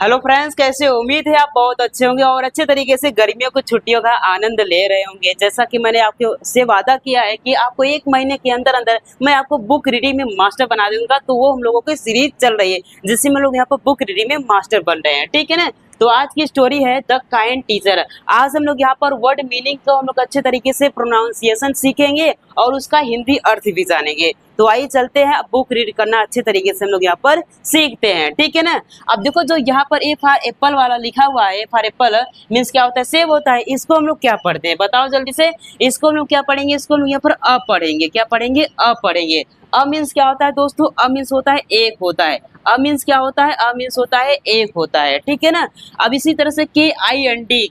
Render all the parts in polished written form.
Hello friends, कैसे हो? उम्मीद है आप बहुत अच्छे होंगे और अच्छे तरीके से गर्मियों की छुट्टियों का आनंद ले रहे होंगे। जैसा कि मैंने आपको से वादा किया है कि आपको 1 महीने के अंदर अंदर मैं आपको बुक रीडिंग में मास्टर बना दूंगा, तो वो हम लोगों की सीरीज चल रही है जिससे हम लोग यहाँ पर बुक रीडिंग में मास्टर बन रहे हैं। ठीक है ना? तो आज की स्टोरी है द काइंड टीचर। आज हम लोग यहाँ पर वर्ड मीनिंग को हम लोग अच्छे तरीके से प्रोनाउंसिएशन सीखेंगे और उसका हिंदी अर्थ भी जानेंगे। तो आइए चलते हैं, बुक रीड करना अच्छे तरीके से हम लोग यहाँ पर सीखते हैं। ठीक है ना? अब देखो, जो यहाँ पर ए फॉर एप्पल वाला लिखा हुआ है, ए फॉर एप्पल मीन्स क्या होता है? सेब होता है। इसको हम लोग क्या पढ़ते हैं? बताओ जल्दी से। इसको हम लोग क्या पढ़ेंगे? इसको हम लोग यहाँ पर अ पढ़ेंगे। क्या पढ़ेंगे? अ पढ़ेंगे। अ मीन्स क्या होता है दोस्तों? अ मीन्स होता है एक होता है। अ मीन्स क्या होता है? अ मीन्स होता है एक होता है। ठीक है ना? अब इसी तरह से के आई एन डी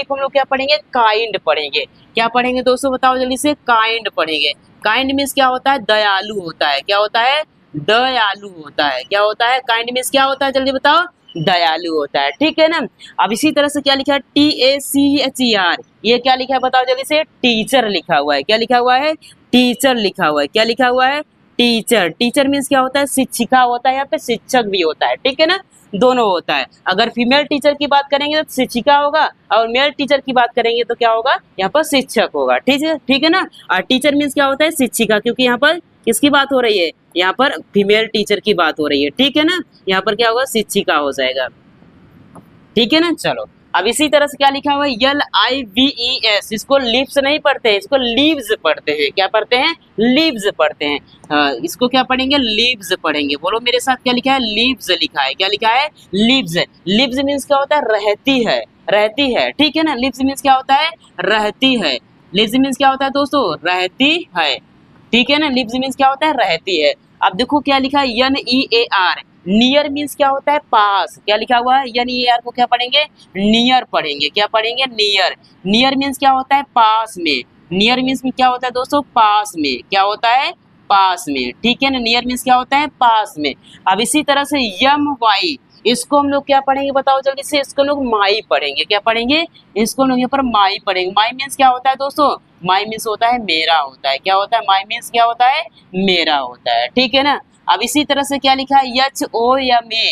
को हम लोग क्या पढ़ेंगे? काइंड पढ़ेंगे। क्या पढ़ेंगे दोस्तों? बताओ जल्दी से। काइंड पढ़ेंगे। काइंड मीन्स क्या होता है? दयालु होता है। क्या होता है? दयालु होता है। क्या होता है? काइंड मीन्स क्या होता है? जल्दी बताओ। दयालु होता है। ठीक है ना? अब इसी तरह से क्या लिखा है? TACHER, ये क्या लिखा है? बताओ जल्दी से। टीचर लिखा हुआ है। क्या लिखा हुआ है? टीचर लिखा हुआ है। क्या लिखा हुआ है? टीचर। टीचर मीन्स क्या होता है? शिक्षिका होता है, यहाँ पे शिक्षक भी होता है। ठीक है ना? दोनों होता है। अगर फीमेल टीचर की बात करेंगे तो शिक्षिका होगा और मेल टीचर की बात करेंगे तो क्या होगा? यहाँ पर शिक्षक होगा। ठीक है? ठीक है ना? और टीचर मीन्स क्या होता है? शिक्षिका, क्योंकि यहाँ पर किसकी बात हो रही है? यहाँ पर फीमेल टीचर की बात हो रही है। ठीक है ना? यहाँ पर क्या होगा? शिक्षिका हो जाएगा। ठीक है ना? चलो, अब इसी तरह से क्या लिखा हुआ है? LIVES, इसको लिप्स नहीं पढ़ते हैं, इसको लीव्स पढ़ते हैं। क्या पढ़ते हैं? लीव्स पढ़ते हैं। इसको क्या पढ़ेंगे? लीव्स पढ़ेंगे। बोलो मेरे साथ, क्या लिखा है? लीव्स लिखा है। क्या लिखा है? लीव्स। लीव्स मीन्स क्या होता है? रहती है। रहती है। ठीक है ना? लीव्स मीन्स क्या होता है? रहती है। लीव्स मीन्स क्या होता है दोस्तों? रहती है। ठीक है ना? लीव्स मीन्स क्या होता है? रहती है। अब देखो क्या लिखा है? NEAR, नियर मीन्स क्या होता है? पास। क्या लिखा हुआ है? NEAR को क्या पढ़ेंगे? नियर पढ़ेंगे। क्या पढ़ेंगे? नियर। नियर मीन्स क्या होता है? पास में। नियर मीन्स क्या होता है दोस्तों? पास में। क्या होता है? पास में। ठीक है ना? नियर मीन्स क्या होता है? पास में। अब इसी तरह से MY, इसको हम लोग क्या पढ़ेंगे? बताओ जल्दी से। इसको लोग माई पढ़ेंगे। क्या पढ़ेंगे? इसको लोग यहाँ पर माई पढ़ेंगे। माई मीन्स क्या होता है दोस्तों? माई मीन्स होता है मेरा होता है। क्या होता है? माई मीन्स क्या होता है? मेरा होता है। ठीक है ना? अब इसी तरह से क्या लिखा है? HOMA,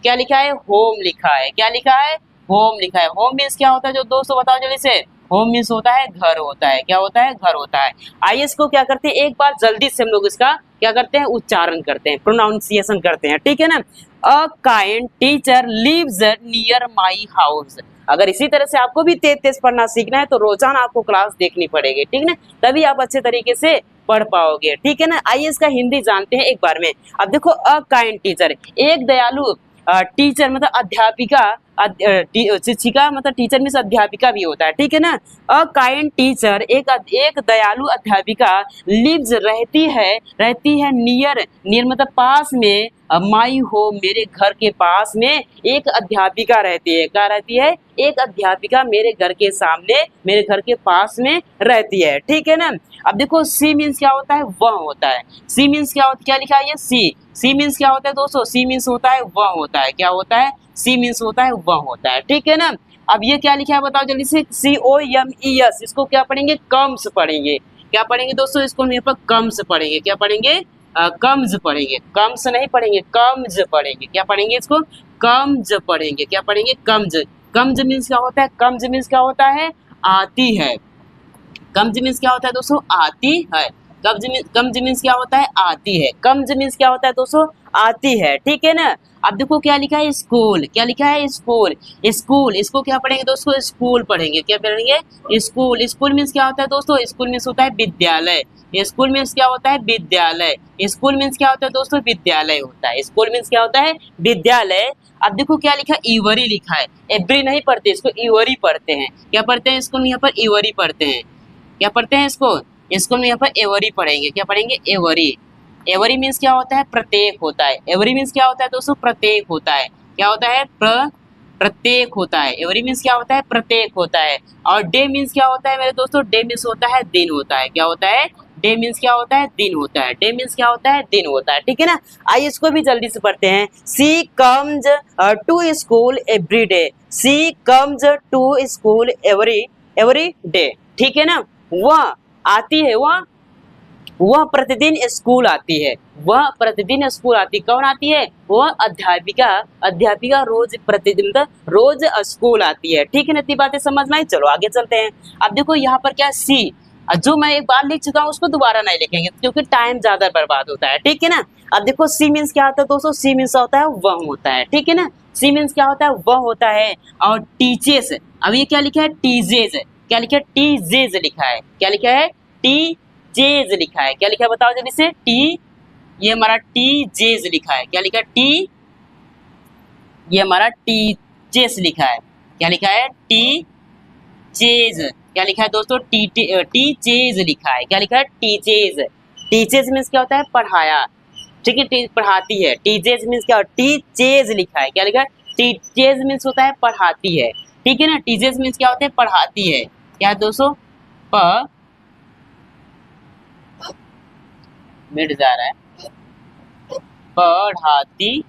क्या लिखा है? होम लिखा है। क्या लिखा है? होम लिखा है। होम मीन्स क्या होता है जो दोस्तों? बताओ जल्दी से। होम मीन्स होता है घर होता है। क्या होता है? घर होता है। आइए इसको क्या करते हैं, एक बार जल्दी से हम लोग इसका क्या करते हैं? उच्चारण करते हैं, प्रोनाउंसिएशन करते हैं। ठीक है ना? A kind teacher lives near my house. अगर इसी तरह से आपको भी तेज तेज पढ़ना सीखना है तो रोजाना आपको क्लास देखनी पड़ेगी। ठीक है ना? तभी आप अच्छे तरीके से पढ़ पाओगे। ठीक है ना? आइए इसका हिंदी जानते हैं एक बार में। अब देखो, अ काइंड टीचर, एक दयालु टीचर मतलब अध्यापिका, शिक्षिका मतलब टीचर मीन्स अध्यापिका भी होता है। ठीक है ना? अ काइंड टीचर, एक दयालु अध्यापिका, लिव्स रहती है नियर, नियर मतलब पास में, माई होम मेरे घर के पास में एक अध्यापिका रहती है। क्या रहती है? एक अध्यापिका मेरे घर के सामने, मेरे घर के पास में रहती है। ठीक है ना? अब देखो, सी मीन्स क्या होता है? वह होता है। सी मीन्स क्या होता है? क्या लिखा है? ये सी। सी मीन्स क्या होता है दोस्तों? सी मीन्स होता है वह होता है। क्या होता है? सी मीन्स होता है वह होता है। ठीक है ना? अब ये क्या लिखा है? बताओ जल्दी से। COMES, इसको क्या पढ़ेंगे? कम्स पढ़ेंगे। क्या पढ़ेंगे दोस्तों? इसको हम यहाँ पर कम्स पढ़ेंगे। क्या पढ़ेंगे? कम्स पढ़ेंगे। कम्स नहीं पढ़ेंगे, कम्स पढ़ेंगे। क्या पढ़ेंगे? इसको कम्स पढ़ेंगे। क्या पढ़ेंगे? कम्स। कम्स मीन्स क्या होता है? कम्स मीन्स क्या होता है? आती है। कम्स मीन्स क्या होता है दोस्तों? आती है। कम्स मीन्स क्या होता है? आती है। कम्स मीन्स क्या होता है दोस्तों? आती है। ठीक है ना? अब देखो क्या लिखा है? स्कूल। क्या लिखा है? स्कूल। स्कूल, इसको क्या पढ़ेंगे दोस्तों? स्कूल पढ़ेंगे। क्या पढ़ेंगे? स्कूल। स्कूल मीन्स क्या होता है दोस्तों? स्कूल मीन्स होता है विद्यालय। स्कूल मीन्स क्या होता है? विद्यालय। स्कूल मीन्स क्या होता है दोस्तों? विद्यालय होता है। स्कूल मीन्स क्या होता है? विद्यालय। अब देखो क्या लिखा है? इवरी लिखा है। एवरी नहीं पढ़ते, इसको इवरी पढ़ते हैं। क्या पढ़ते हैं? इसको यहाँ पर इवरी पढ़ते हैं। क्या पढ़ते हैं इसको? इसको हम यहाँ पर एवरी पढ़ेंगे। क्या पढ़ेंगे? एवरी। एवरी मीन्स क्या होता है? प्रत्येक होता है। एवरी मीन्स क्या होता है दोस्तों? प्रत्येक होता है। क्या होता है? प्रत्येक होता है। एवरी मीन्स क्या होता है? प्रत्येक होता है। और डे मीन्स क्या होता है मेरे दोस्तों? डे मीन्स होता है दिन होता है। क्या होता है? डे मीन्स क्या होता है? दिन होता है। डे मीन्स क्या होता है? दिन होता है। ठीक है ना? आइए इसको भी जल्दी से पढ़ते हैं। She comes to school every day. She comes to school every day. ठीक है ना? वह आती है, वह प्रतिदिन स्कूल आती है। वह प्रतिदिन स्कूल आती, कौन आती है? वह अध्यापिका। अध्यापिका रोज प्रतिदिन मतलब रोज स्कूल आती है। ठीक है ना, इतनी बातें समझ में आई। चलो आगे चलते हैं। अब देखो यहाँ पर क्या सी, जो मैं एक बार लिख चुका हूँ उसको दोबारा नहीं लिखेंगे क्योंकि टाइम ज्यादा बर्बाद होता है। ठीक है ना। अब देखो सी मीन्स क्या होता है दोस्तों? सी मीन्स होता है वह होता है। ठीक है ना, सी मीन्स क्या होता है? वह होता है। और टीचेस, अब ये क्या लिखा है? टीजेज। क्या लिखा है? टीजेज लिखा है। क्या लिखा है? टीजेज लिखा है। क्या लिखा है बताओ जल्दी से? टी, ये हमारा टीजेज लिखा है। क्या लिखा है? टी, ये हमारा टीचेस लिखा है। क्या लिखा है? टीचेज। क्या लिखा है दोस्तों? टीचेज लिखा है। क्या लिखा है? टीचेज। टीचेज मीन्स क्या होता है? पढ़ाया। ठीक है, पढ़ाती है। टीचेज मीन्स क्या? टीचेज लिखा है। क्या लिखा है? टीचेज मीन्स होता है पढ़ाती है। ठीक है ना, टीचेज मीन्स क्या होता है? पढ़ाती है। क्या दोस्तों? प मिट जा रहा है, पढ़ाती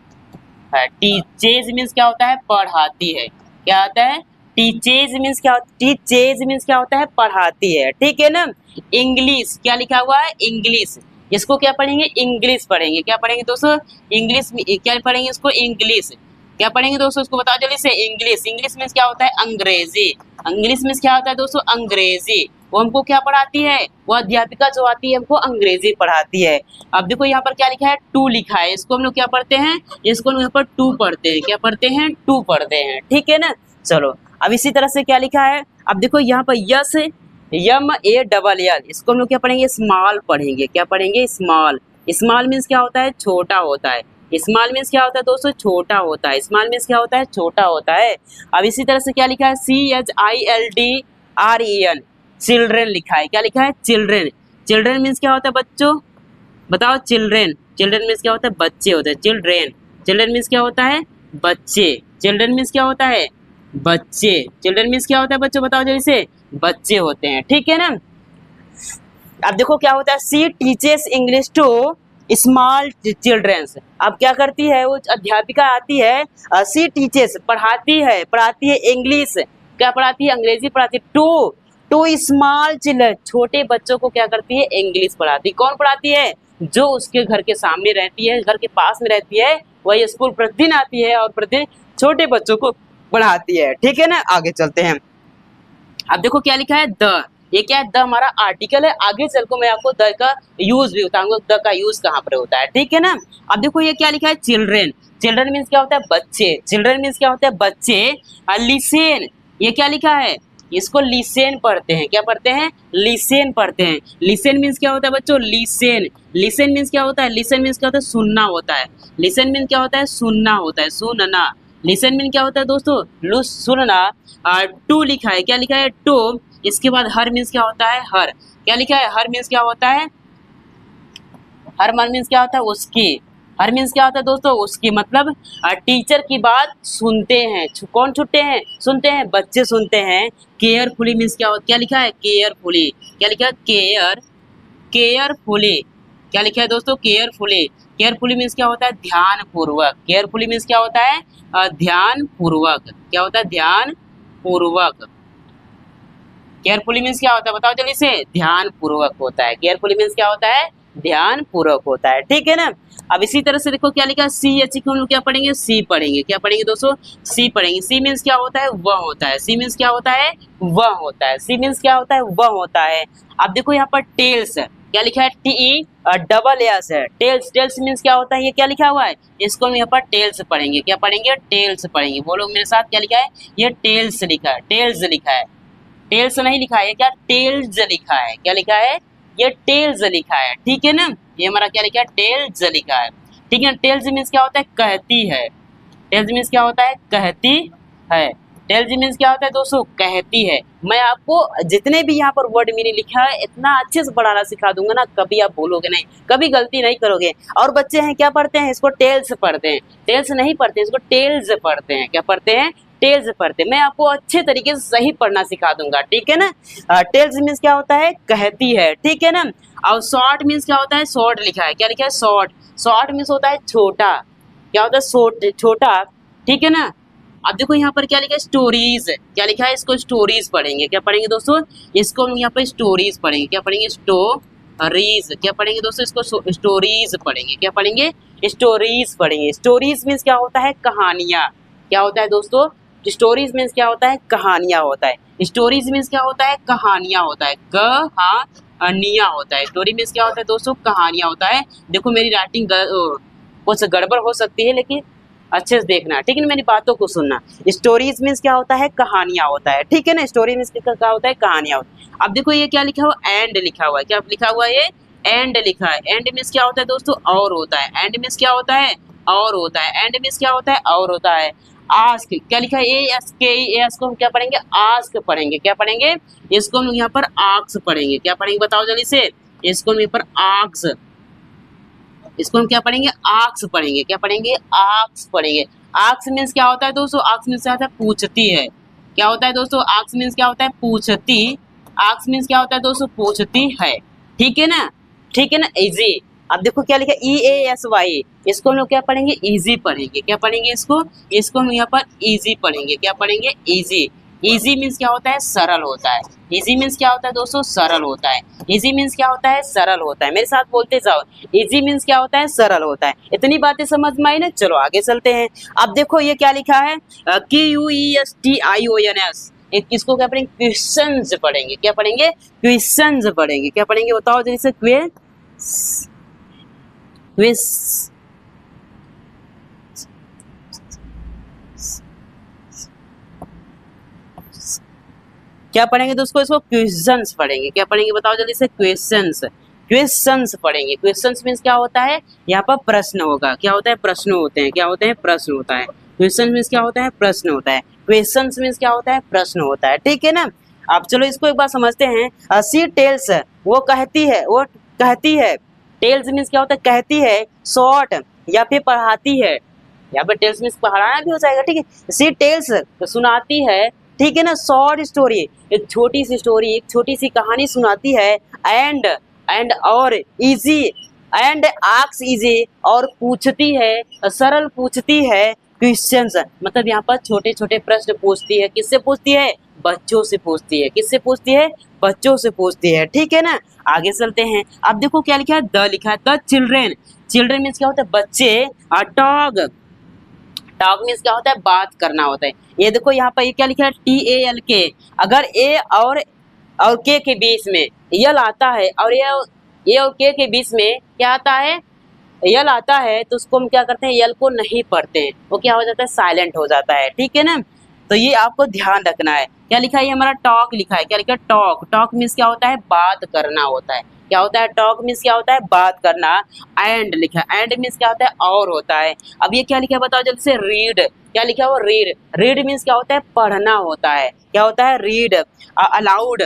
है। टीचेज मीन्स क्या होता है? पढ़ाती है। क्या होता है? टीचेज मीन्स क्या होता है? टीचेज मीन्स क्या होता है? पढ़ाती है। ठीक है ना। इंग्लिश, क्या लिखा हुआ है? इंग्लिश। इसको क्या पढ़ेंगे? इंग्लिश पढ़ेंगे। क्या पढ़ेंगे दोस्तों? इंग्लिश। क्या पढ़ेंगे इसको? इंग्लिश। क्या पढ़ेंगे दोस्तों? इसको बताओ जल्दी से। इंग्लिश। इंग्लिश मीन्स क्या होता है? अंग्रेजी। इंग्लिश मीन्स क्या होता है दोस्तों? अंग्रेजी। वो हमको क्या पढ़ाती है? वो अध्यापिका जो आती है हमको अंग्रेजी पढ़ाती है। अब देखो यहाँ पर क्या लिखा है? टू लिखा है। इसको हम लोग क्या पढ़ते हैं? इसको हम यहाँ पर टू पढ़ते हैं। क्या पढ़ते हैं? टू पढ़ते हैं। ठीक है ना। चलो अब इसी तरह से क्या लिखा है? अब देखो यहाँ पर S, M A double L, इसको हम लोग क्या पढ़ेंगे? स्मॉल पढ़ेंगे। क्या पढ़ेंगे? स्मॉल। स्मॉल मीन्स क्या होता है? छोटा होता है। स्मॉल मीन्स क्या होता है दोस्तों? छोटा होता है। स्मॉल मीन्स क्या होता है? छोटा होता है। अब इसी तरह से क्या लिखा है? CHILDREN, चिल्ड्रेन लिखा है। क्या लिखा है? चिल्ड्रेन। चिल्ड्रेन मीन्स क्या होता है बच्चों? बताओ। चिल्ड्रेन। चिल्ड्रेन मीन्स क्या होता है? बच्चे होते हैं। चिल्ड्रेन। चिल्ड्रेन मीन्स क्या होता है? बच्चे। चिल्ड्रेन मीन्स क्या होता है? बच्चे। चिल्ड्रेन मीन्स क्या होता है बच्चों? बताओ जल्दी से। बच्चे होते हैं। ठीक है ना। अब देखो क्या होता है? She teaches English to small childrens. अब क्या करती है? वो अध्यापिका आती है, सी टीचेस पढ़ाती है। पढ़ाती है इंग्लिश। क्या पढ़ाती है? अंग्रेजी पढ़ाती है। टू स्मॉल चिल्ड्रन, छोटे बच्चों को क्या करती है? इंग्लिश पढ़ाती है। कौन पढ़ाती है? जो उसके घर के सामने रहती है, घर के पास में रहती है, वही स्कूल प्रतिदिन आती है और प्रतिदिन छोटे बच्चों को पढ़ाती है। ठीक है ना। आगे चलते हैं। अब देखो क्या लिखा है? द। ये क्या है? द हमारा आर्टिकल है। आगे चल को मैं आपको द का यूज भी बताऊंगा, द का यूज कहाँ पर होता है। ठीक है ना। अब देखो ये क्या लिखा है? चिल्ड्रेन। चिल्ड्रेन मीन्स क्या होता है? बच्चे। चिल्ड्रेन मीन्स क्या होता है? बच्चे। लिसेन, ये क्या लिखा है? इसको लिसेन पढ़ते हैं। क्या पढ़ते हैं? लिसेन पढ़ते हैं। लिसेन मीन्स क्या होता है बच्चों? लिसेन। लिसेन मीन्स क्या होता है? लिसेन मीन्स क्या होता है? सुनना होता है। लिसेन मीन्स क्या होता है? सुनना होता है। सुनना। लिसन मीन क्या होता है दोस्तों? लुस, सुनना। टू लिखा है। क्या लिखा है? टू। इसके बाद हर मीन्स क्या होता है? हर। क्या लिखा है? हर मीन्स क्या होता है? हर मीन्स क्या होता है? उसकी। हर मीन्स क्या होता है दोस्तों? उसकी। मतलब टीचर की बात सुनते हैं। कौन सुनते हैं? सुनते हैं, बच्चे सुनते हैं। केयरफुली मीन्स क्या होता? क्या लिखा है? केयरफुली। क्या लिखा है? केयरफुली। क्या लिखा है दोस्तों? केयरफुली। केयरफुली मीन्स क्या होता है? ध्यान पूर्वक। केयरफुली मीन्स क्या होता है? ध्यान पूर्वक। क्या होता है? ध्यान पूर्वक। केयरफुली मीन्स क्या होता है? बताओ जल्दी से। ध्यान पूर्वक होता है। केयरफुली मीन्स क्या होता है? ध्यान पूर्वक होता है। ठीक है ना। अब इसी तरह से देखो क्या लिखा है? CH को हम लोग क्या पढ़ेंगे? सी पढ़ेंगे। क्या पढ़ेंगे दोस्तों? सी पढ़ेंगे। सी मीन्स क्या होता है? वह होता है। सी मीन्स क्या होता है? वह होता है। सी मीन्स क्या होता है? वह होता है। अब देखो यहाँ पर टेल्स। क्या लिखा है? TELS है। टेल्स। टेल्स मीन्स क्या होता है? ये क्या लिखा हुआ है? इसको हम यहाँ पर टेल्स पढ़ेंगे। क्या पढ़ेंगे? टेल्स पढ़ेंगे। बोलो मेरे साथ। क्या लिखा है? ये टेल्स लिखा है। टेल्स लिखा है। टेल्स नहीं लिखा है। क्या? टेल्स लिखा है। क्या लिखा है? ये टेल्स लिखा है। ठीक है ना। ये हमारा क्या लिखा है? टेल्स लिखा है। ठीक है। टेल्स मीन्स क्या होता है? कहती है। टेल्स मीन्स क्या होता है? कहती है। टेल्स मीन्स क्या होता है दोस्तों? कहती है। मैं आपको जितने भी यहाँ पर वर्ड मीनिंग लिखा है इतना अच्छे से पढ़ाना सिखा दूंगा ना, कभी आप भूलोगे नहीं, कभी गलती नहीं करोगे। और बच्चे हैं क्या पढ़ते हैं? इसको टेल्स पढ़ते हैं। टेल्स नहीं पढ़ते, इसको टेल्स पढ़ते हैं। क्या पढ़ते हैं? टेल्स पढ़ते। मैं आपको अच्छे तरीके से सही पढ़ना सिखा दूंगा। ठीक है ना। टेल्स मीन्स क्या होता है? कहती है। ठीक है ना। और शॉर्ट मीन्स क्या होता है? शॉर्ट लिखा है। क्या लिखा है? शॉर्ट। शॉर्ट मीन्स होता है छोटा। क्या होता है? शॉर्ट, छोटा। ठीक है ना। अब देखो यहाँ पर क्या लिखा है? स्टोरीज। क्या लिखा है? इसको स्टोरीज पढ़ेंगे। क्या पढ़ेंगे दोस्तों? इसको हम यहाँ पर स्टोरीज पढ़ेंगे। क्या पढ़ेंगे? रीज, क्या पढ़ेंगे दोस्तों इसको? स्टोरीज पढ़ेंगे। क्या पढ़ेंगे? स्टोरीज पढ़ेंगे। स्टोरीज मीन्स क्या होता है? कहानियाँ। क्या होता है दोस्तों? स्टोरीज मीन्स क्या होता है? कहानियाँ होता है। स्टोरीज मीन्स क्या होता है? कहानियाँ होता है। कहानियाँ होता है। स्टोरी मीन्स क्या होता है दोस्तों? कहानियाँ होता है। देखो मेरी राइटिंग कुछ गड़बड़ हो सकती है, लेकिन अच्छे से देखना, ठीक है ना, मेरी बातों को सुनना। स्टोरीज मीन्स क्या होता है? कहानियाँ होता है, ठीक है ना। स्टोरी मीन्स क्या होता है? कहानियाँ होता है। अब देखो ये क्या लिखा हुआ? एंड लिखा हुआ है। क्या लिखा हुआ है? ये एंड लिखा है। एंड मीन्स क्या होता है दोस्तों? और होता है। एंड मीन्स क्या होता है? और होता है। एंड मीन्स क्या होता है? और होता है। आस्क, क्या लिखा है? ASK को हम क्या पढ़ेंगे? आस्क पढ़ेंगे। क्या पढ़ेंगे? इसको हम यहाँ पर आक्स पढ़ेंगे। क्या पढ़ेंगे बताओ जल्दी से? इसको हम यहाँ पर आक्स, इसको हम क्या पढ़ेंगे? आक्स पढ़ेंगे। क्या पढ़ेंगे? आक्स पढ़ेंगे। आक्स मीन्स क्या होता है दोस्तों? आक्स मीन्स क्या होता है? पूछती है। क्या होता है दोस्तों? आक्स मीन्स क्या होता है? पूछती। आक्स मीन्स क्या होता है दोस्तों? पूछती है, ठीक है ना, ठीक है ना। इजी। अब देखो क्या लिखा? EASY, इसको हम लोग क्या पढ़ेंगे? इजी पढ़ेंगे। क्या पढ़ेंगे इसको? इसको हम यहाँ पर इजी पढ़ेंगे। क्या पढ़ेंगे? इजी। इजी मीन्स क्या होता है? सरल होता है। इजी मीन्स क्या होता है दोस्तों? सरल होता है। इजी मीन्स क्या होता है? सरल होता है। मेरे साथ बोलते जाओ, इजी मीन्स क्या होता है? सरल होता है। इतनी बातें समझ में आई ना? चलो आगे चलते हैं। अब देखो ये क्या लिखा है? QUESTIONS, एक किसको क्या पढ़ेंगे? क्वेश्चंस पढ़ेंगे। क्या पढ़ेंगे? क्वेश्चंस पढ़ेंगे। क्या पढ़ेंगे बताओ जैसे? क्विज, क्या पढ़ेंगे दोस्तों? इसको क्वेश्चंस पढ़ेंगे। क्या पढ़ेंगे बताओ जल्दी से? क्वेश्चंस। क्वेश्चंस पढ़ेंगे। क्वेश्चंस मीन्स क्या होता है? यहाँ पर प्रश्न होगा। क्या होता है? प्रश्न होते हैं। क्या होते हैं? प्रश्न होता है। क्वेश्चन मीन्स क्या होता है? प्रश्न होता है। क्वेश्चंस मीन्स क्या होता है? प्रश्न होता है, ठीक है ना। अब चलो इसको एक बार समझते हैं। सी टेल्स, वो कहती है, वो कहती है। टेल्स मीन्स क्या होता है? कहती है। शॉर्ट या फिर पढ़ाती है। यहाँ पर टेल्स मीन्स पढ़ाना भी हो जाएगा, ठीक है। सी टेल्स तो सुनाती है, ठीक है ना। शॉर्ट स्टोरी, एक छोटी सी स्टोरी, एक छोटी सी कहानी सुनाती है। एंड और इजी, एंड आस्क्स इजी, और पूछती है, सरल पूछती है क्वेश्चंस, मतलब यहाँ पर छोटे छोटे प्रश्न पूछती है। किससे पूछती है? बच्चों से पूछती है। किससे पूछती है? बच्चों से पूछती है, ठीक है ना। आगे चलते हैं। अब देखो क्या लिखा है? द लिखा है। द चिल्ड्रेन, चिल्ड्रेन मीन्स क्या होता है? बच्चे। टॉक, टॉक मीन्स क्या होता है? बात करना होता है। ये देखो यहाँ पर ये क्या लिखा है? TALK, अगर ए और के बीच में यल आता है, और ये और के बीच में क्या आता है? यल आता है, तो उसको हम क्या करते हैं? यल को नहीं पढ़ते हैं, वो क्या हो जाता है? साइलेंट हो जाता है, ठीक है ना। तो ये आपको ध्यान रखना है। क्या लिखा है? ये हमारा टॉक लिखा है। क्या लिखा है? टॉक। टॉक मीन्स क्या होता है? बात करना होता है। क्या होता है? टॉक मीन्स क्या होता है? बात करना। एंड लिखा है। एंड मीन्स क्या होता है? और होता है। अब ये क्या लिखा है बताओ जल्दी से? रीड। क्या लिखा है? रीड। रीड मीन्स क्या होता है? पढ़ना होता है। क्या होता है? रीड। अलाउड,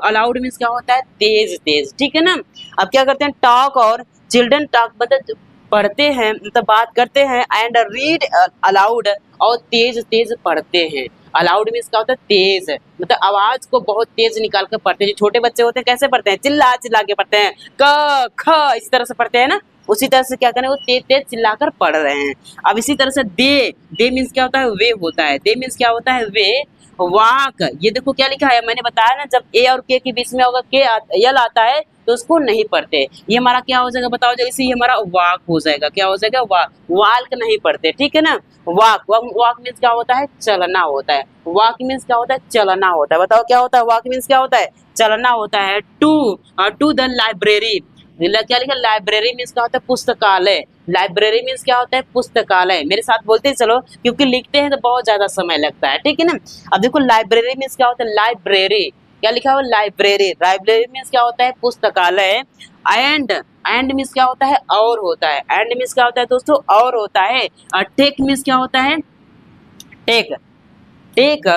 अलाउड मीन्स क्या होता है? तेज तेज, ठीक है ना। अब क्या करते हैं? टॉक और चिल्ड्रन टॉक मतलब पढ़ते हैं, मतलब बात करते हैं। एंड रीड अलाउड, और तेज तेज पढ़ते हैं। अलाउड मीन्स क्या होता है? तेज, मतलब आवाज को बहुत तेज निकाल कर पढ़ते हैं। जो छोटे बच्चे होते हैं कैसे पढ़ते हैं? चिल्ला चिल्ला के पढ़ते हैं। क ख इस तरह से पढ़ते हैं ना, उसी तरह से क्या करें? वो तेज तेज चिल्लाकर पढ़ रहे हैं। अब इसी तरह से दे मीन्स क्या होता है? वे होता है। दे मीन्स क्या होता है? वे। वाक, ये देखो क्या लिखा है? मैंने बताया ना, जब ए और के बीच में होगा यल आता है, तो उसको नहीं पढ़ते। ये हमारा क्या हो जाएगा बताओ जल्दी से? ये हमारा वाक हो जाएगा। क्या हो जाएगा? वाक। वाल्क नहीं पढ़ते, ठीक है ना। वाक, वाक मीन्स क्या होता है? चलना होता है। वाक मीन्स क्या होता है? चलना होता है। बताओ क्या होता है? वाक मीन्स क्या होता है? चलना होता है। टू द लाइब्रेरी, क्या लिखा? लाइब्रेरी मीन्स क्या होता है? पुस्तकालय। लाइब्रेरी मीन्स क्या होता है? पुस्तकालय। मेरे साथ बोलते चलो, क्योंकि लिखते हैं तो बहुत ज्यादा समय लगता है, ठीक है ना। अब देखो लाइब्रेरी मीन्स क्या होता है? लाइब्रेरी। क्या लिखा हुआ? लाइब्रेरी। लाइब्रेरी मीन्स क्या होता है? पुस्तकालय। एंड मीन्स क्या होता है? और होता है। एंड मीन्स क्या होता है दोस्तों? और होता है। टेक मीन्स क्या होता है? टेक। टेक,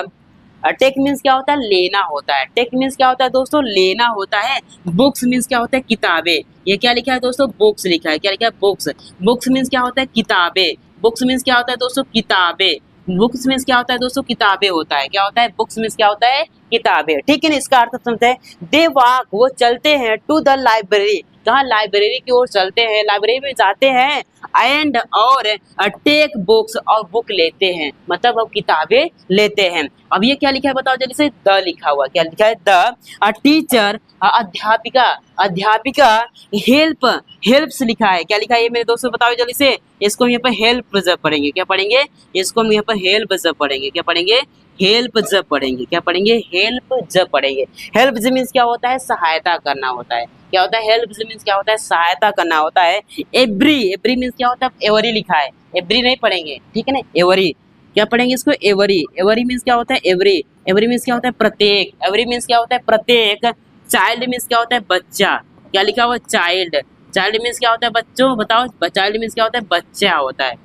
टेक मीन्स क्या होता है? लेना होता है। टेक मीन्स क्या होता है दोस्तों? लेना होता है। बुक्स मीन्स क्या होता है? किताबें। ये क्या लिखा है दोस्तों? बुक्स लिखा है। क्या लिखा है? बुक्स। बुक्स मीन्स क्या होता है? किताबें। बुक्स मीन्स क्या होता है दोस्तों? किताबें। बुक्स मीन्स क्या होता है दोस्तों? किताबें होता है। क्या होता है? बुक्स मीन्स क्या होता है? किताबें, ठीक है ना। इसका अर्थ समझते हैं। दे वॉक, वो चलते हैं। टू द लाइब्रेरी, कहाँ लाइब्रेरी की ओर चलते हैं, लाइब्रेरी में जाते हैं एंड और टेक बुक्स और बुक लेते हैं, मतलब अब किताबें लेते हैं। अब ये क्या लिखा है बताओ जल्दी से, द लिखा हुआ, क्या लिखा है, द टीचर अध्यापिका, अध्यापिका हेल्प, हेल्प्स लिखा है, क्या लिखा है ये मेरे दोस्तों बताओ जल्दी से। इसको हम यहाँ पर हेल्प जब पढ़ेंगे, क्या पढ़ेंगे, इसको हम यहाँ पर हेल्प जब पढ़ेंगे, क्या पढ़ेंगे, हेल्प जब पढ़ेंगे, क्या पढ़ेंगे, हेल्प जब पढ़ेंगे। हेल्प जब मीन्स क्या होता है, सहायता करना होता है, क्या होता है, हेल्प जब मीन्स क्या होता है, सहायता करना होता है। एवरी, एवरी मीन्स क्या होता है, एवरी लिखा है, एवरी नहीं पढ़ेंगे, ठीक है ना, एवरी, क्या पढ़ेंगे इसको, एवरी, एवरी मीन्स क्या होता है, एवरी, एवरी मीन्स क्या होता है, प्रत्येक, एवरी मीन्स क्या होता है, प्रत्येक। चाइल्ड मीन्स क्या होता है, बच्चा, क्या लिखा हुआ, चाइल्ड, चाइल्ड मीन्स क्या होता है बच्चों, बताओ, चाइल्ड मीन्स क्या होता है, बच्चा होता है,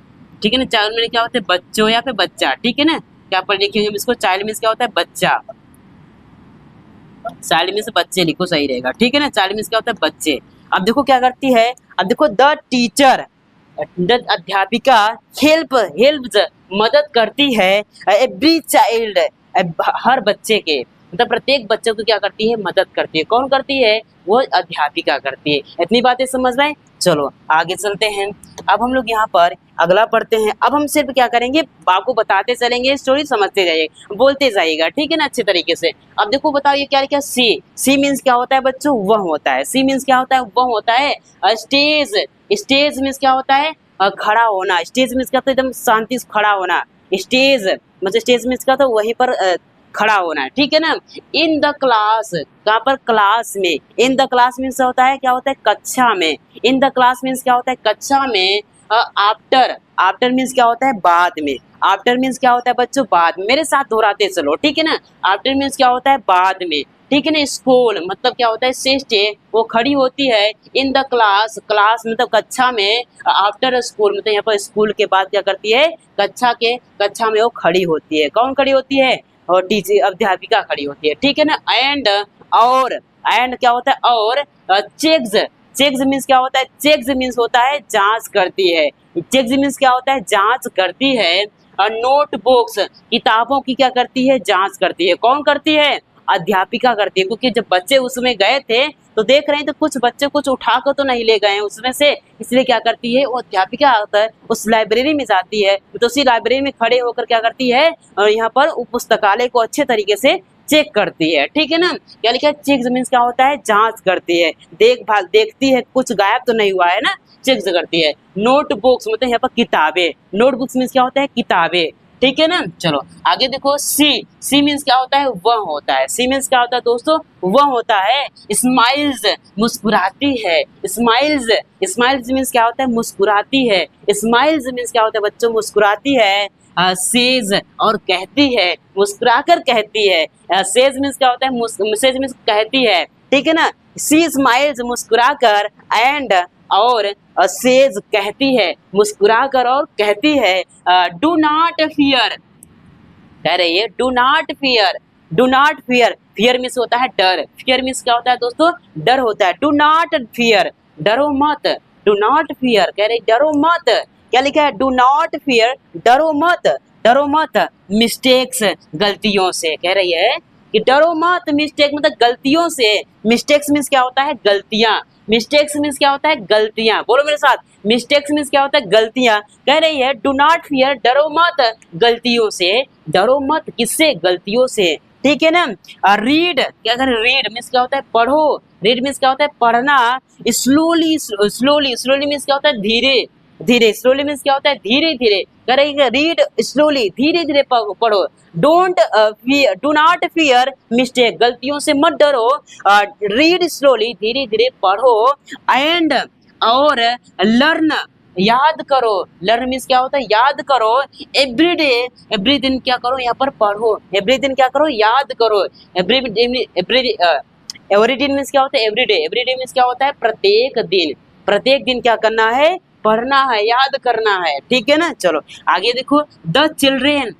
ठीक है ना, चाइल्ड मीन्स क्या होता है, बच्चों या फिर बच्चा, ठीक है ना, क्या पर लिखेंगे इसको, चाइल्ड मीन्स क्या होता है, बच्चा, चाइल्ड मीन्स बच्चे लिखो सही रहेगा, ठीक है ना, चाइल्ड मीन्स क्या होता है, बच्चे। अब देखो क्या करती है, अब देखो द टीचर, द अध्यापिका हेल्प, हेल्प मदद करती है एवरी चाइल्ड, हर बच्चे के, मतलब प्रत्येक बच्चे को क्या करती है, मदद करती है, कौन करती है, वो अध्यापिका करती है। इतनी बातें समझ में, चलो आगे चलते हैं। अब हम लोग यहाँ पर अगला पढ़ते हैं। अब हम सिर्फ क्या करेंगे, आपको बताते चलेंगे, स्टोरी समझते जाइए, बोलते जाइएगा, ठीक है ना, अच्छे तरीके से। अब देखो बताओ ये क्या लिखा है, सी, सी मीन्स क्या होता है बच्चों, वह होता है, सी मीन्स क्या होता है, वह होता है। स्टेज, स्टेज मीन्स क्या होता है, खड़ा होना, स्टेज मीन्स क्या होता है, एकदम शांति से खड़ा होना, स्टेज मतलब स्टेज मीन्स क्या होता है, वहीं पर खड़ा होना है, ठीक है ना। इन द क्लास, कहाँ पर, क्लास में, इन द क्लास मीन्स होता है, क्या होता है, कक्षा में, इन द क्लास मीन्स क्या होता है, कक्षा में। आफ्टर, आफ्टर मीन्स क्या होता है, बाद में, आफ्टर मीन्स क्या होता है बच्चों, बाद में, मेरे साथ दोहराते चलो, ठीक है ना, आफ्टर मीन्स क्या होता है, बाद में, ठीक है ना। स्कूल मतलब क्या होता है, सिस्टर वो खड़ी होती है, इन द क्लास, क्लास मतलब कक्षा में, आफ्टर स्कूल मतलब यहाँ पर स्कूल के बाद क्या करती है, कक्षा में वो खड़ी होती है, कौन खड़ी होती है, और टीचर अध्यापिका खड़ी होती है, ठीक है ना। एंड, और, एंड क्या होता है, और चेक्स, चेक्स मीन्स क्या होता है, चेक्स मीन्स होता है जांच करती है, चेक्स मीन्स क्या होता है, जांच करती है। नोटबुक्स, किताबों की क्या करती है, जांच करती है, कौन करती है, अध्यापिका करती है, क्योंकि जब बच्चे उसमें गए थे तो देख रहे हैं तो कुछ बच्चे कुछ उठाकर तो नहीं ले गए हैं उसमें से, इसलिए क्या करती है, वो अध्यापिका आता है उस लाइब्रेरी में जाती है, तो उसी लाइब्रेरी में खड़े होकर क्या करती है, और यहाँ पर पुस्तकालय को अच्छे तरीके से चेक करती है, ठीक है ना। क्या लिखा है, चेक मीन्स क्या होता है, जांच करती है, देखभाल, देखती है कुछ गायब तो नहीं हुआ है ना, चेक करती है। नोटबुक्स मतलब यहाँ पर किताबें, नोटबुक्स मीन्स क्या होता है, किताबें, ठीक है ना। चलो आगे देखो, सी, सी मीन्स क्या होता है, वह होता है, सी मीन्स क्या होता है दोस्तों, वह होता है। स्माइल्स मुस्कुराती है, स्माइल्स, स्माइल्स मीन्स क्या होता है, मुस्कुराती है, स्माइल्स मीन्स क्या होता है बच्चों, मुस्कुराती है। सेज और कहती है, मुस्कुराकर कहती है, सेज मीन्स क्या होता है, सेज मीन्स कहती है, ठीक है ना। सी स्माइल्स मुस्कुराकर, एंड और सेज कहती है, मुस्कुराकर और कहती है। डू नॉट फियर, कह रही है do not fear, do not fear, fear means होता है डर, फियर मीन्स क्या होता है दोस्तों, डर होता है। डू नॉट फियर, डरो मत, डू नॉट फियर, कह रही डरो मत, क्या लिखा है, डू नॉट फियर, डरो मत, डरो मत मिस्टेक्स, गलतियों से, कह रही है कि डरो मत मिस्टेक मतलब गलतियों से। मिस्टेक्स मीन्स क्या होता है, गलतियां, मिस्टेक्स मीन्स क्या होता है, गलतियां, बोलो मेरे साथ, मिस्टेक्स मीन्स क्या होता है, गलतियां। कह रही है डू नॉट फियर, डरो मत गलतियों से, डरो मत किससे, गलतियों से, ठीक है ना। रीड, क्या करें, रीड मीन्स क्या होता है, पढ़ो, रीड मीन्स क्या होता है, पढ़ना। स्लोली, स्लोली, स्लोली मीन्स क्या होता है, धीरे धीरे, स्लोली मीन्स क्या होता है, धीरे धीरे, करेंगे रीड स्लोली, धीरे धीरे पढ़ो। Don't do not fear mistake, गलतियों से मत डरो, रीड स्लोली, धीरे धीरे पढ़ो। एंड और लर्न, याद करो, लर्न मीन्स क्या होता है, याद करो। एवरी डे, एवरी दिन क्या करो, यहाँ पर पढ़ो, एवरी दिन क्या करो, याद करो। एवरी दिन मीन्स क्या होता है, every day, every day means क्या होता है, प्रत्येक दिन, प्रत्येक दिन क्या करना है, पढ़ना है, याद करना है, ठीक है ना। चलो आगे देखो, द चिल्ड्रेन,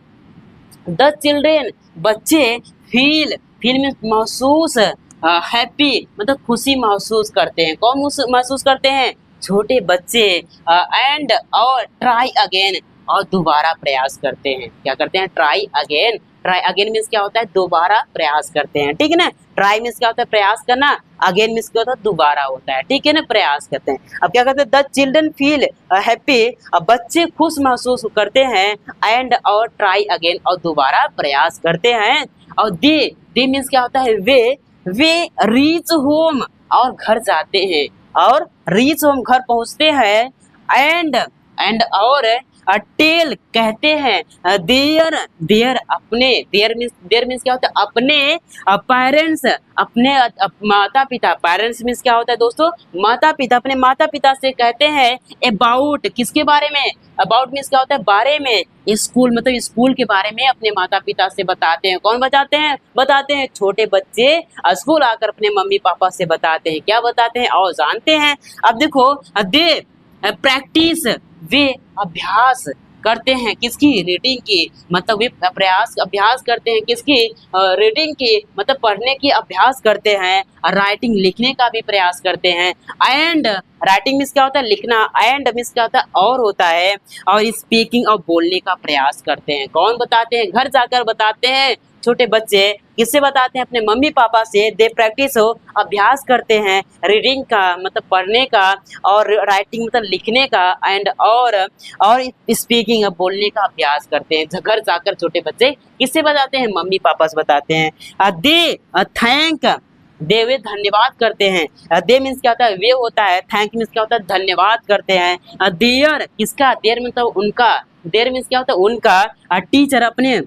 द चिल्ड्रेन बच्चे, फील, फील मीन्स महसूस, हैप्पी मतलब खुशी महसूस करते हैं, कौन महसूस करते हैं, छोटे बच्चे। एंड और ट्राई अगेन, और दोबारा प्रयास करते हैं, क्या करते हैं, try again, try again means क्या होता है, दोबारा प्रयास करते हैं, ठीक है ना। ट्राई मीन्स क्या होता है, प्रयास करना। अगेन मीन्स क्या होता है, दोबारा होता है, ठीक है ना, प्रयास करते हैं। अब क्या कहते हैं, द चिल्ड्रन फील हैप्पी, बच्चे खुश महसूस करते हैं, एंड और ट्राई अगेन, और दोबारा प्रयास करते हैं। और दे मीन्स क्या होता है, वे रीच होम, और घर जाते हैं, और रीच होम घर पहुंचते हैं, एंड और टेल कहते हैं, देयर अपने, देयर मीन्स क्या होता है, अपने पेरेंट्स, अपने माता पिता। पेरेंट्स मीन्स क्या होता है दोस्तों, माता पिता, अपने माता पिता से कहते हैं अबाउट, किसके बारे में, अबाउट मीन्स क्या होता है, बारे में। स्कूल मतलब स्कूल के बारे में अपने माता पिता से बताते हैं। कौन बताते हैं छोटे बच्चे स्कूल आकर अपने मम्मी पापा से बताते हैं। क्या बताते हैं, और जानते हैं। अब देखो, दे प्रैक्टिस, वे अभ्यास करते हैं, किसकी, रीडिंग की, मतलब वे अभ्यास करते हैं, किसकी, रीडिंग की, मतलब पढ़ने की अभ्यास करते हैं। राइटिंग, लिखने का भी प्रयास करते हैं। एंड राइटिंग मीन्स क्या होता है, लिखना। एंड मीन्स क्या होता है, और होता है। और स्पीकिंग, और बोलने का प्रयास करते हैं। कौन बताते हैं, घर जाकर बताते हैं छोटे बच्चे। किससे बताते हैं, अपने मम्मी पापा से। दे प्रैक्टिस, हो अभ्यास करते हैं, रीडिंग का मतलब पढ़ने का, और राइटिंग मतलब लिखने का, एंड और स्पीकिंग बोलने का अभ्यास करते हैं। घर जाकर छोटे बच्चे किससे बताते हैं, मम्मी पापा से बताते हैं। दे थैंक, दे वे धन्यवाद करते हैं। दे मीन्स क्या होता है, वे होता है। थैंक मीन्स क्या होता है, धन्यवाद करते हैं। देयर, किसका, देयर मतलब उनका। देयर मीन्स क्या होता है, उनका। टीचर, अपने,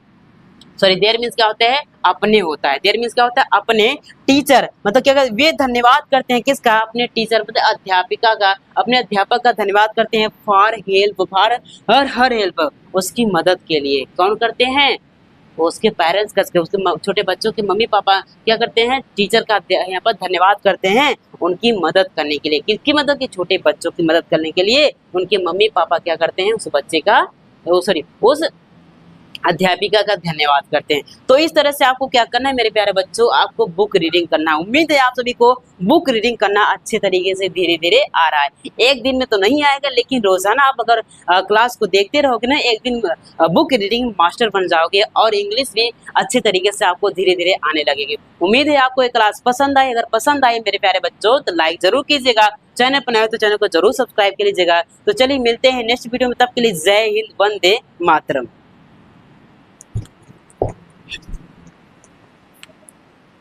सॉरी, देयर मीन्स क्या होता है, अपने होता है। देयर मीन्स क्या होता है, अपने टीचर, मतलब क्या कहते हैं, वे धन्यवाद करते हैं, किसका, अपने टीचर मतलब अध्यापिका का, अपने अध्यापक का धन्यवाद करते हैं। For help, for her help, उसकी मदद के लिए। कौन करते हैं, वो उसके पेरेंट्स का, उसके छोटे बच्चों के मम्मी पापा क्या करते हैं, टीचर का यहाँ पर धन्यवाद करते हैं उनकी मदद करने के लिए। किसकी मदद की, छोटे बच्चों की मदद करने के लिए उनके मम्मी पापा क्या करते हैं, उस बच्चे का, उस अध्यापिका का धन्यवाद करते हैं। तो इस तरह से आपको क्या करना है मेरे प्यारे बच्चों, आपको बुक रीडिंग करना है। उम्मीद है आप सभी को बुक रीडिंग करना अच्छे तरीके से धीरे धीरे आ रहा है। एक दिन में तो नहीं आएगा, लेकिन रोजाना आप अगर क्लास को देखते रहोगे ना, एक दिन बुक रीडिंग मास्टर बन जाओगे, और इंग्लिश भी अच्छे तरीके से आपको धीरे धीरे आने लगेगी। उम्मीद है आपको ये क्लास पसंद आई। अगर पसंद आई मेरे प्यारे बच्चों तो लाइक जरूर कीजिएगा, चैनल पर नए हो तो चैनल को जरूर सब्सक्राइब कर लीजिएगा। तो चलिए मिलते हैं नेक्स्ट वीडियो में, तब के लिए जय हिंद, वंदे मातरम।